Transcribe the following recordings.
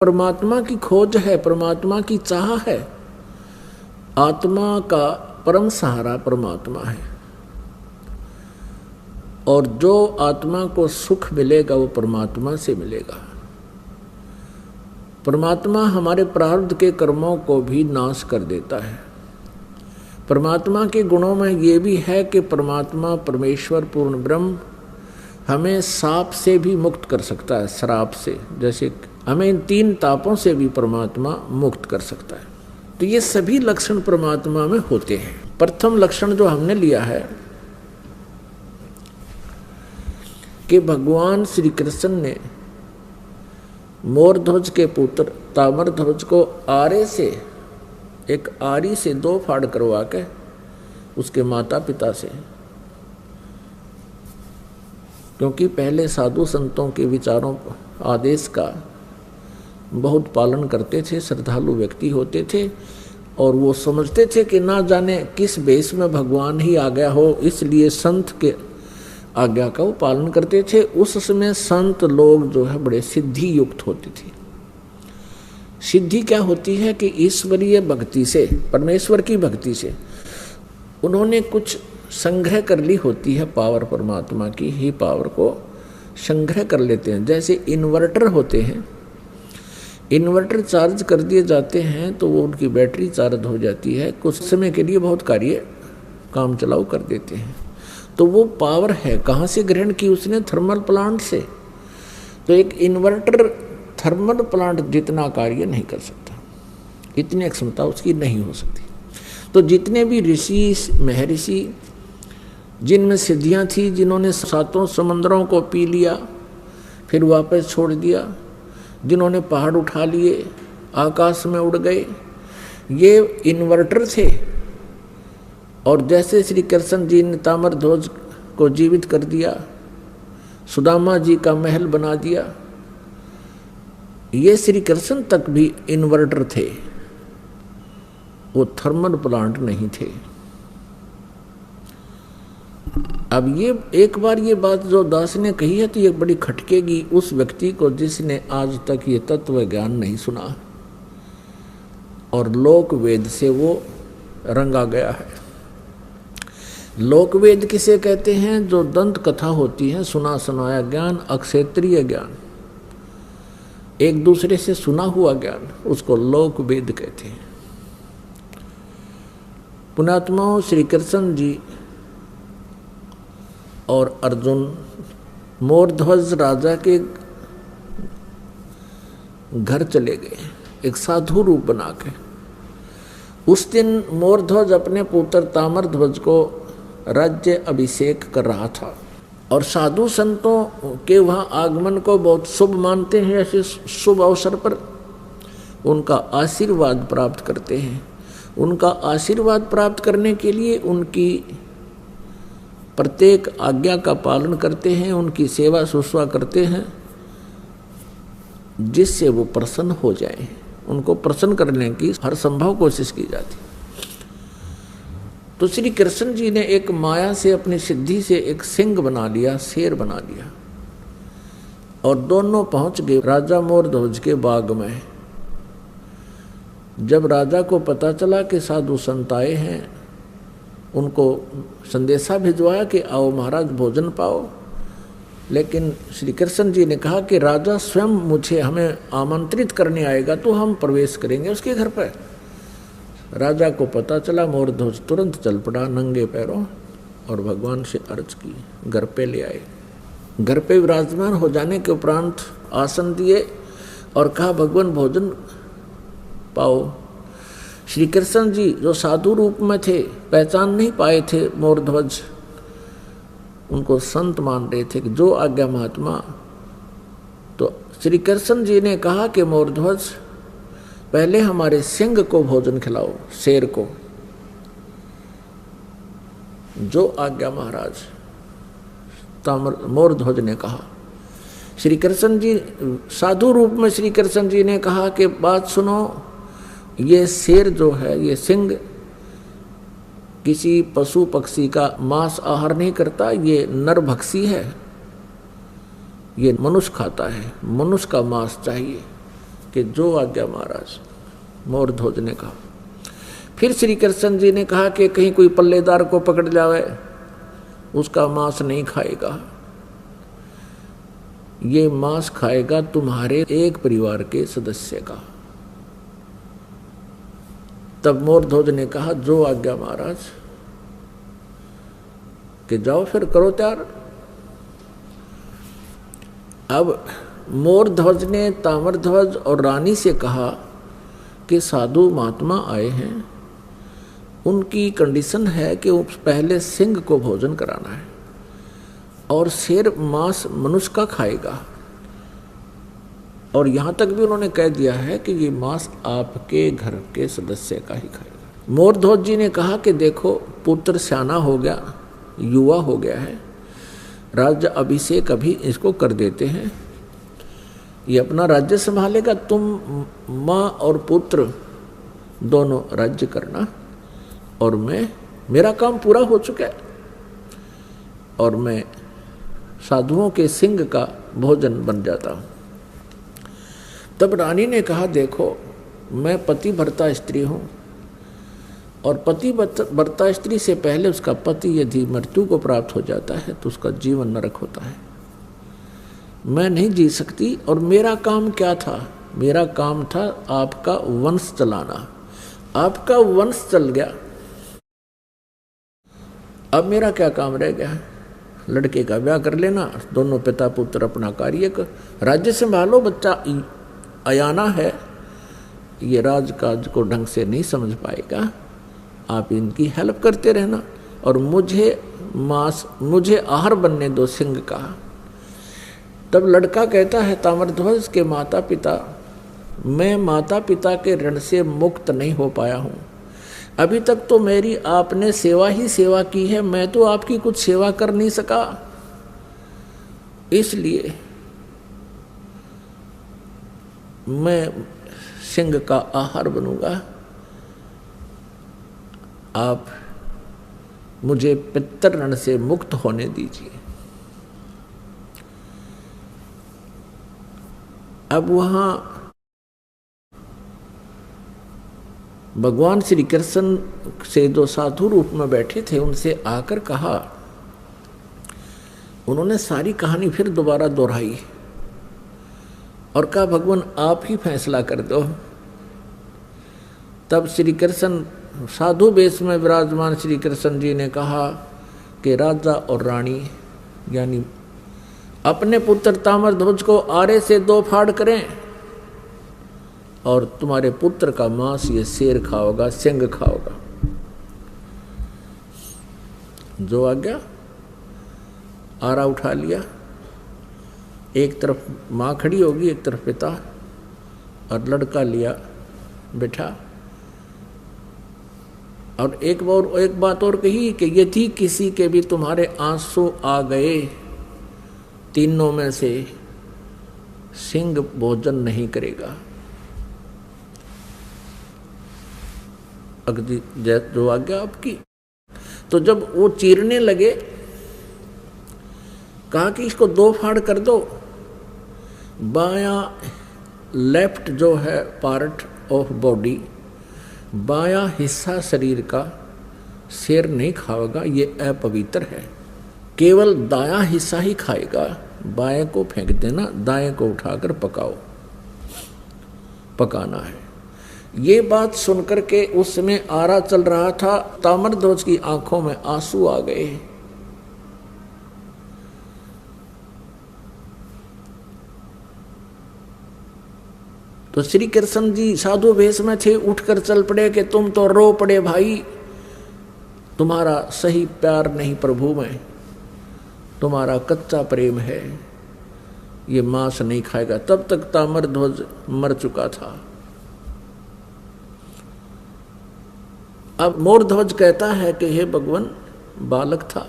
परमात्मा की खोज है, परमात्मा की चाह है। आत्मा का परम सहारा परमात्मा है, और जो आत्मा को सुख मिलेगा वो परमात्मा से मिलेगा। परमात्मा हमारे प्रारब्ध के कर्मों को भी नाश कर देता है। परमात्मा के गुणों में ये भी है कि परमात्मा परमेश्वर पूर्ण ब्रह्म हमें साप से भी मुक्त कर सकता है, श्राप से। जैसे हमें इन 3 तापों से भी परमात्मा मुक्त कर सकता है। तो ये सभी लक्षण परमात्मा में होते हैं। प्रथम लक्षण जो हमने लिया है कि भगवान श्री कृष्ण ने मोरध्वज के पुत्र ताम्रध्वज को आरे से, एक आरी से 2 फाड़ करवा के उसके माता पिता से, क्योंकि पहले साधु संतों के विचारों आदेश का बहुत पालन करते थे, श्रद्धालु व्यक्ति होते थे, और वो समझते थे कि ना जाने किस वेश में भगवान ही आ गया हो, इसलिए संत के आज्ञा का वो पालन करते थे। उस समय संत लोग जो है बड़े सिद्धि युक्त होते थे। सिद्धि क्या होती है कि ईश्वरीय भक्ति से, परमेश्वर की भक्ति से उन्होंने कुछ संग्रह कर ली होती है। पावर परमात्मा की ही पावर को संग्रह कर लेते हैं। जैसे इन्वर्टर होते हैं, इन्वर्टर चार्ज कर दिए जाते हैं तो वो उनकी बैटरी चार्ज हो जाती है, कुछ समय के लिए बहुत कार्य काम चलाऊ कर देते हैं। तो वो पावर है कहाँ से ग्रहण की उसने? थर्मल प्लांट से। तो एक इन्वर्टर थर्मल प्लांट जितना कार्य नहीं कर सकता, इतनी क्षमता उसकी नहीं हो सकती। तो जितने भी ऋषि महर्षि जिनमें सिद्धियाँ थी, जिन्होंने 7 समंदरों को पी लिया फिर वापस छोड़ दिया, जिन्होंने पहाड़ उठा लिए, आकाश में उड़ गए, ये इन्वर्टर थे। और जैसे श्री कृष्ण जी ने ताम्रध्वज को जीवित कर दिया, सुदामा जी का महल बना दिया, ये श्री कृष्ण तक भी इन्वर्टर थे, वो थर्मल प्लांट नहीं थे। अब ये एक बार ये बात जो दास ने कही है तो ये बड़ी खटकेगी उस व्यक्ति को जिसने आज तक ये तत्व ज्ञान नहीं सुना और लोक वेद से वो रंगा गया है। लोक वेद किसे कहते हैं? जो दंत कथा होती है, सुना सुनाया ज्ञान, अक्षेत्रीय ज्ञान, एक दूसरे से सुना हुआ ज्ञान, उसको लोक वेद कहते हैं। पुण्यात्माओं, श्री कृष्ण जी और अर्जुन मोरध्वज राजा के घर चले गए एक साधु रूप बना के। उस दिन मोरध्वज अपने पुत्र ताम्रध्वज को राज्य अभिषेक कर रहा था, और साधु संतों के वहाँ आगमन को बहुत शुभ मानते हैं। ऐसे शुभ अवसर पर उनका आशीर्वाद प्राप्त करते हैं। उनका आशीर्वाद प्राप्त करने के लिए उनकी प्रत्येक आज्ञा का पालन करते हैं, उनकी सेवा शुश्रूषा करते हैं, जिससे वो प्रसन्न हो जाए। उनको प्रसन्न करने की हर संभव कोशिश की जाती। तो श्री कृष्ण जी ने एक माया से, अपनी सिद्धि से एक सिंह बना लिया, शेर बना लिया, और दोनों पहुंच गए राजा मोरध्वज के बाग में। जब राजा को पता चला कि साधु संत आए हैं, उनको संदेशा भिजवाया कि आओ महाराज भोजन पाओ। लेकिन श्री कृष्ण जी ने कहा कि राजा स्वयं हमें आमंत्रित करने आएगा तो हम प्रवेश करेंगे उसके घर पर। राजा को पता चला, मोरध्वज तुरंत चल पड़ा नंगे पैरों और भगवान से अर्ज की, घर पे ले आए। घर पे विराजमान हो जाने के उपरांत आसन दिए और कहा भगवान भोजन पाओ। श्री कृष्ण जी जो साधु रूप में थे, पहचान नहीं पाए थे मोरध्वज, उनको संत मान रहे थे कि जो आज्ञा महात्मा। तो श्री कृष्ण जी ने कहा कि मोरध्वज पहले हमारे सिंह को भोजन खिलाओ, शेर को। जो आज्ञा महाराज, मोरध्वज ने कहा। श्री कृष्ण जी साधु रूप में श्री कृष्ण जी ने कहा कि बात सुनो, ये शेर जो है, ये सिंह किसी पशु पक्षी का मांस आहार नहीं करता, ये नरभक्षी है, ये मनुष्य खाता है, मनुष्य का मांस चाहिए। कि जो आज्ञा महाराज, मोरध्वज ने कहा। फिर श्री कृष्ण जी ने कहा कि कहीं कोई पल्लेदार को पकड़ जावे, उसका मांस नहीं खाएगा, ये मांस खाएगा तुम्हारे एक परिवार के सदस्य का। तब मोरध्वज ने कहा जो आज्ञा महाराज, कि जाओ फिर करो तैयार। अब मोरध्वज ने ताम्रध्वज और रानी से कहा कि साधु महात्मा आए हैं, उनकी कंडीशन है कि पहले सिंह को भोजन कराना है और शेर मांस मनुष्य का खाएगा, और यहाँ तक भी उन्होंने कह दिया है कि ये मांस आपके घर के सदस्य का ही खाएगा। मोरध्वज जी ने कहा कि देखो पुत्र सियाना हो गया, युवा हो गया है, राज्य अभिषेक अभी इसको कर देते हैं, ये अपना राज्य संभालेगा, तुम माँ और पुत्र दोनों राज्य करना, और मेरा काम पूरा हो चुका है, और मैं साधुओं के सिंह का भोजन बन जाता हूँ। तब रानी ने कहा देखो मैं पतिव्रता स्त्री हूँ, और पतिव्रता स्त्री से पहले उसका पति यदि मृत्यु को प्राप्त हो जाता है तो उसका जीवन नरक होता है, मैं नहीं जी सकती। और मेरा काम क्या था? मेरा काम था आपका वंश चलाना, आपका वंश चल गया, अब मेरा क्या काम रह गया? लड़के का ब्याह कर लेना, दोनों पिता पुत्र अपना कार्य कर, राज्य संभालो, बच्चा अयाना है, ये राजकाज को ढंग से नहीं समझ पाएगा, आप इनकी हेल्प करते रहना, और मुझे आहार बनने दो सिंह का। तब लड़का कहता है ताम्रध्वज के माता पिता, मैं माता पिता के ऋण से मुक्त नहीं हो पाया हूँ, अभी तक तो मेरी आपने सेवा ही सेवा की है, मैं तो आपकी कुछ सेवा कर नहीं सका, इसलिए मैं सिंह का आहार बनूंगा, आप मुझे पितृ ऋण से मुक्त होने दीजिए। अब वहां भगवान श्री कृष्ण से जो साधु रूप में बैठे थे उनसे आकर कहा, उन्होंने सारी कहानी फिर दोबारा दोहराई और कहा भगवान आप ही फैसला कर दो। तब श्री कृष्ण साधु वेश में विराजमान श्री कृष्ण जी ने कहा कि राजा और रानी यानी अपने पुत्र ताम्रध्वज को आरे से 2 फाड़ करें, और तुम्हारे पुत्र का मांस ये शेर खाओगा, सिंह खाओगा। जो आ गया, आरा उठा लिया, एक तरफ माँ खड़ी होगी, एक तरफ पिता, और लड़का लिया बैठा, और एक बात और कही कि यदि किसी के भी तुम्हारे आंसू आ गए, तीनों में से सिंह भोजन नहीं करेगा। अगदी जो आज्ञा आपकी। तो जब वो चीरने लगे, कहा कि इसको 2 फाड़ कर दो, बायां लेफ्ट जो है पार्ट ऑफ बॉडी, बायां हिस्सा शरीर का शेर नहीं खाएगा, ये अपवित्र है, केवल दायां हिस्सा ही खाएगा, बाएं को फेंक देना, दाएं को उठाकर पकाना है। ये बात सुनकर के उस समय आरा चल रहा था, ताम्रध्वज की आंखों में आंसू आ गए। तो श्री कृष्ण जी साधु वेश में थे, उठकर चल पड़े कि तुम तो रो पड़े भाई, तुम्हारा सही प्यार नहीं प्रभु में, तुम्हारा कच्चा प्रेम है, ये मांस नहीं खाएगा। तब तक ताम्रध्वज मर चुका था। अब मोरध्वज कहता है कि हे भगवान, बालक था,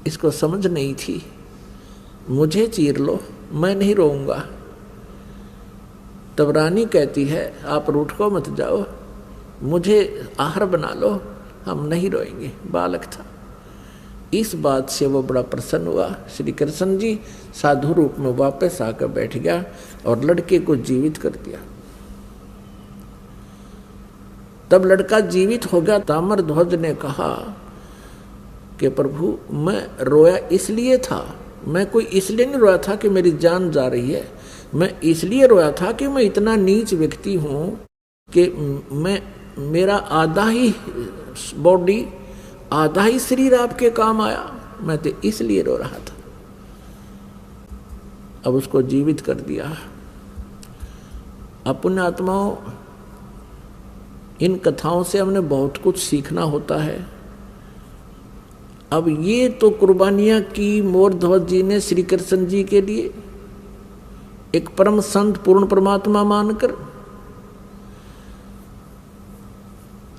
इसको समझ नहीं थी, मुझे चीर लो, मैं नहीं रोऊंगा। तब रानी कहती है आप रूठ को मत जाओ, मुझे आहार बना लो, हम नहीं रोएंगे, बालक था। इस बात से वो बड़ा प्रसन्न हुआ। श्री कृष्ण जी साधु रूप में वापस आकर बैठ गया और लड़के को जीवित कर दिया। तब लड़का जीवित हो गया। ताम्रध्वज ने कहा कि प्रभु मैं रोया इसलिए था, मैं कोई इसलिए नहीं रोया था कि मेरी जान जा रही है, मैं इसलिए रोया था कि मैं इतना नीच व्यक्ति हूं कि मेरा आधा ही बॉडी, आधा ही शरीर आपके काम आया, मैं तो इसलिए रो रहा था। अब उसको जीवित कर दिया। अपने आत्माओं, इन कथाओं से हमने बहुत कुछ सीखना होता है। अब ये तो कुर्बानियां की मोरध्वज जी ने श्री कृष्ण जी के लिए, एक परम संत पूर्ण परमात्मा मानकर।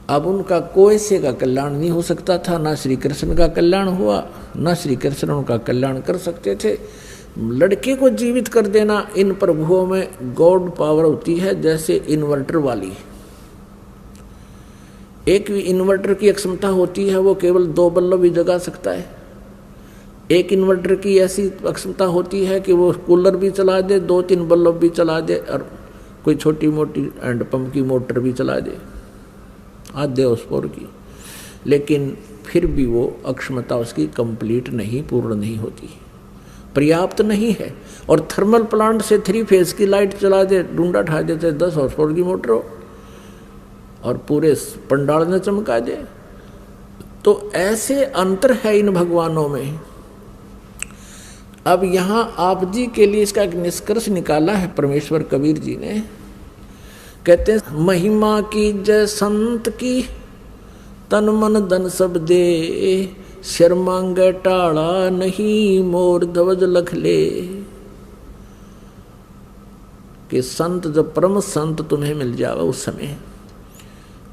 अब उनका कोई से का कल्याण नहीं हो सकता था, ना श्री कृष्ण का कल्याण हुआ, ना श्री कृष्ण उनका कल्याण कर सकते थे। लड़के को जीवित कर देना, इन प्रभुओं में गॉड पावर होती है, जैसे इन्वर्टर वाली। एक इन्वर्टर की क्षमता होती है वो केवल 2 बल्ब भी जगा सकता है। एक इन्वर्टर की ऐसी क्षमता होती है कि वो कूलर भी चला दे, 2-3 बल्ब भी चला दे, और कोई छोटी मोटी हैंड पंप की मोटर भी चला दे, आधे हॉर्सपावर की। लेकिन फिर भी वो अक्षमता उसकी कंप्लीट नहीं, पूर्ण नहीं होती, पर्याप्त नहीं है। और थर्मल प्लांट से 3 फेज की लाइट चला दे, डूंडा ठा देते 10 हॉर्सपावर की मोटर हो और पूरे पंडाल ने चमका दे। तो ऐसे अंतर है इन भगवानों में। अब यहां आप जी के लिए इसका एक निष्कर्ष निकाला है परमेश्वर कबीर जी ने। कहते हैं, महिमा की जय संत की, तन मन धन सब दे, सिर मांगे टाड़ा नहीं, मोर ध्वज लख ले। कि संत, जब परम संत तुम्हें मिल जावे उस समय,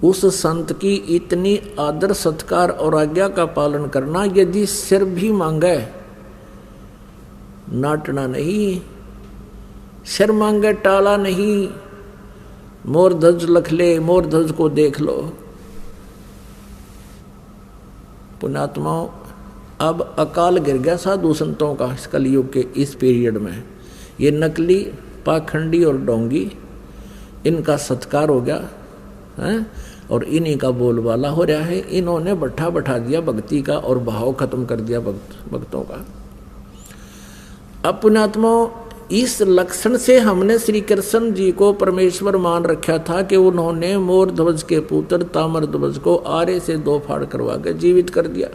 उस संत की इतनी आदर सत्कार और आज्ञा का पालन करना। यदि सिर भी मांगे, नाटना नहीं, सिर मांगे टाला नहीं, मोर ध्वज लख ले, मोर ध्वज को देख लो। पुण्यात्माओं, अब अकाल गिर गया साधु संतों का इस कलयुग के इस पीरियड में। ये नकली, पाखंडी और डोंगी, इनका सत्कार हो गया है और इन्हीं का बोलबाला हो रहा है। इन्होंने बैठा दिया भक्ति का और भाव खत्म कर दिया भक्तों का। अब पुण्यात्माओं, इस लक्षण से हमने श्री कृष्ण जी को परमेश्वर मान रखा था कि उन्होंने मोर ध्वज के पुत्र ताम्रध्वज को आरे से 2 फाड़ करवा के जीवित कर दिया।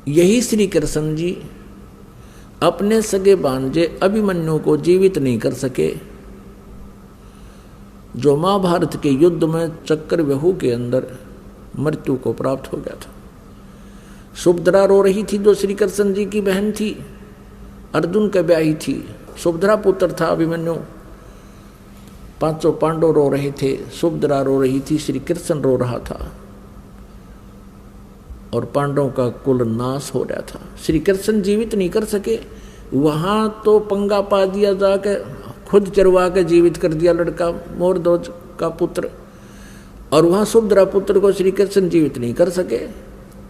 यही श्री कृष्ण जी अपने सगे भांजे अभिमन्यु को जीवित नहीं कर सके, जो महाभारत के युद्ध में चक्रव्यूह के अंदर मृत्यु को प्राप्त हो गया था। सुभद्रा रो रही थी, जो श्री कृष्ण जी की बहन थी, अर्जुन के ब्याही थी। सुभद्रा पुत्र था अभिमन्यु। 5 पांडव रो रहे थे, सुभद्रा रो रही थी, श्री कृष्ण रो रहा था और पांडवों का कुल नाश हो रहा था। श्री कृष्ण जीवित नहीं कर सके। वहां तो पंगा पा दिया, जाके खुद चरवा के जीवित कर दिया लड़का मोरध्वज का पुत्र, और वहां सुभद्रा पुत्र को श्री कृष्ण जीवित नहीं कर सके।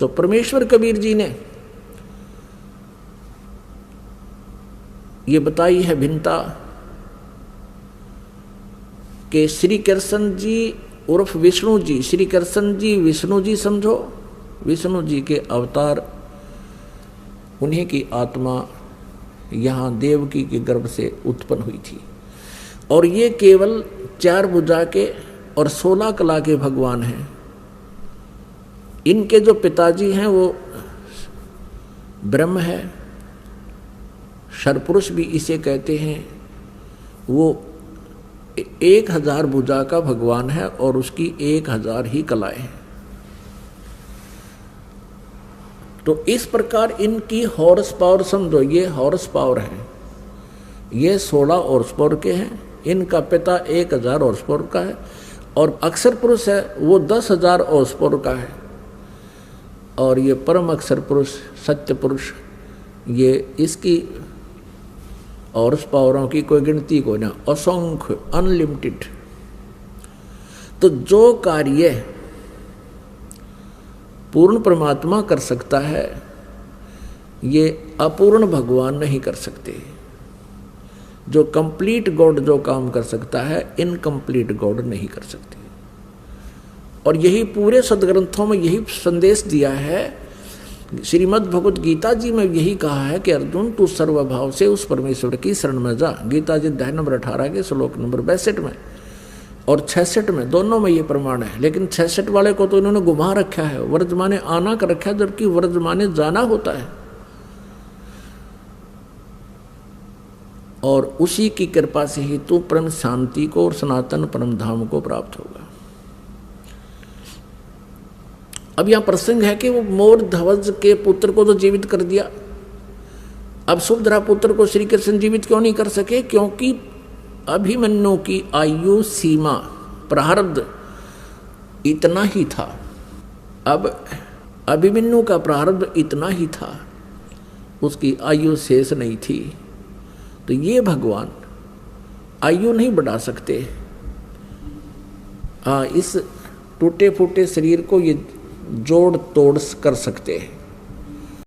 तो परमेश्वर कबीर जी ने ये बताई है भिन्नता कि श्री कृष्ण जी उर्फ विष्णु जी, श्री कृष्ण जी विष्णु जी समझो, विष्णु जी के अवतार, उन्हीं की आत्मा यहाँ देवकी के गर्भ से उत्पन्न हुई थी। और ये केवल 4 भुजा के और 16 कला के भगवान हैं। इनके जो पिताजी हैं वो ब्रह्म है, शरपुरुष भी इसे कहते हैं। वो 1000 भुजा का भगवान है और उसकी 1000 ही कलाएं हैं। तो इस प्रकार इनकी हॉर्स पावर समझो, ये हॉर्स पावर है, ये 16 हॉर्स पावर के हैं। इनका पिता 1000 हॉर्स पावर का है और अक्षर पुरुष है वो 10,000 हॉर्स पावर का है। और ये परम अक्षर पुरुष, सत्य पुरुष, ये इसकी हॉर्स पावरों की कोई गिनती को ना, असंख्य, अनलिमिटेड। तो जो कार्य पूर्ण परमात्मा कर सकता है, ये अपूर्ण भगवान नहीं कर सकते। जो कंप्लीट गॉड जो काम कर सकता है, इनकम्प्लीट गॉड नहीं कर सकते। और यही पूरे सदग्रंथों में यही संदेश दिया है। श्रीमद् भगवत गीता जी में यही कहा है कि अर्जुन तू सर्वभाव से उस परमेश्वर की शरण में जा। गीता जी अध्याय नंबर 18 के श्लोक नंबर 62 में और 66 में, दोनों में ये प्रमाण है। लेकिन 66 वाले को तो इन्होंने घुमा रखा है, वर्तमाने आना कर रखा है, जबकि वर्तमाने जाना होता है। और उसी की कृपा से ही तू परम शांति को और सनातन परम धाम को प्राप्त होगा। अब यह प्रसंग है कि वो मोर ध्वज के पुत्र को तो जीवित कर दिया, अब सुभद्रा पुत्र को श्री कृष्ण जीवित क्यों नहीं कर सके? क्योंकि अभिमन्यु की आयु सीमा प्रारब्ध इतना ही था। अब अभिमन्यु का प्रारब्ध इतना ही था, उसकी आयु शेष नहीं थी। तो ये भगवान आयु नहीं बढ़ा सकते। इस टूटे फूटे शरीर को ये जोड़ तोड़ कर सकते हैं।